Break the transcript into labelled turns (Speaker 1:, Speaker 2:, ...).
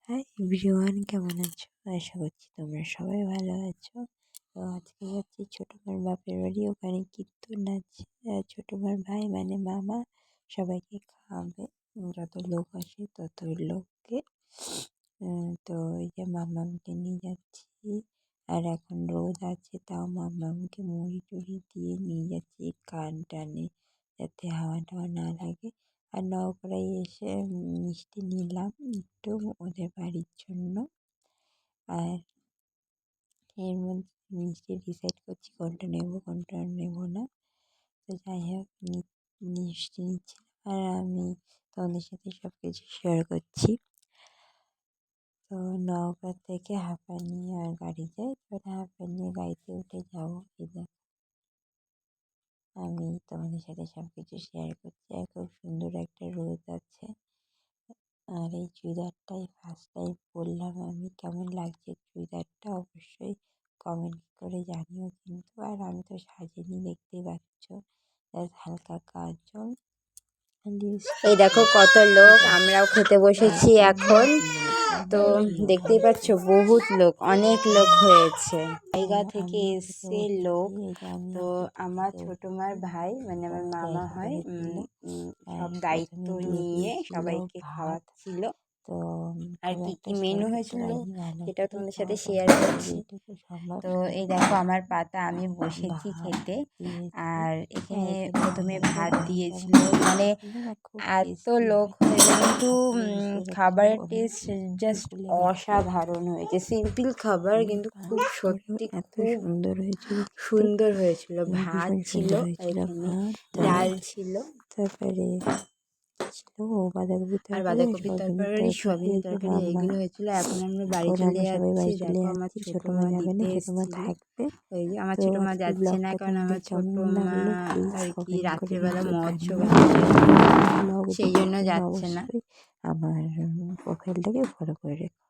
Speaker 1: Hi everyone, কেমন আছো? আশা করছি তোমরা সবাই ভালো আছো। তো আজকে যাচ্ছি ছোটো মার বাপের বাড়ি, ওখানে কীর্তন আছে। ছোটো মার ভাই মানে মামা সবাইকে খাওয়াবে, যত লোক আসে তত লোককে। তো এই যে মামামকে নিয়ে যাচ্ছি, আর এখন রোদ আছে তাও মামামকে মুড়ি টুড়ি দিয়ে নিয়ে যাচ্ছি কান টানে, যাতে হাওয়া টাওয়া না লাগে। আর নওপাড়ায় এসে মিষ্টি নিলাম একটু ওদের বাড়ির জন্য। আর এর মধ্যে মিষ্টি ডিসাইড করছি কোনটা নেব কোনটা নেব না। তো যাই হোক মিষ্টি নিচ্ছিলাম, আর আমি তোমাদের সাথে সব কিছু শেয়ার করছি। তো নওগাঁ থেকে হাঁপানিয়া গাড়ি যায়, এবারে হাঁপানিয়া গাড়িতে উঠে যাবো। এই দেখো আমি তোমাদের সাথে সব কিছু শেয়ার করছি। আর খুব সুন্দর একটা রোদ আছে। আর এই চুড়িদারটাই ফার্স্ট টাইম পরলাম আমি, কেমন লাগছে চুড়িদারটা অবশ্যই কমেন্ট করে জানিও কিন্তু। আর আমি তো সাজিনি, দেখতেই পাচ্ছ, হালকা কাজল। এই দেখো কত লোক, আমরাও খেতে বসেছি এখন। তো দেখতেই পাচ্ছ বহুত লোক, অনেক লোক হয়েছে, জায়গা থেকে এসছে লোক। তো আমার ছোটো মার ভাই মানে আমার মামা হয়, সব দায়িত্ব নিয়ে সবাইকে খাওয়াচ্ছিল। তো আর কি কি মেনু হয়েছিল সেটা তোমাদের সাথে শেয়ার করছি। তো এই দেখো আমার পাতা, আমি বসেছি খেতে। আর এখানে প্রথমে ভাত দিয়েছিল, মানে এত লোক হয়েছে কিন্তু খাবারের টেস্ট জাস্ট অসাধারণ হয়েছে। সিম্পল খাবার কিন্তু খুব সত্যি খুব সুন্দর হয়েছিল। ভাত ছিল, এখানে ডাল ছিল, তারপরে আর বাঁধাকপির তরকারি, সয়াবিনের তরকারি, এইগুলো হয়েছিল। এখন আমরা বাড়ি চলে যাচ্ছি। দেখো আমার ছোটো মা দিতে এসেছিল। ওই যে আমার ছোটো মা যাচ্ছে না, কারণ আমার ছোটো মা আর কি রাত্রিবেলা মহোৎসব সেই জন্য যাচ্ছে না।
Speaker 2: আমার প্রোফাইলটাকে ফলো করে রেখো।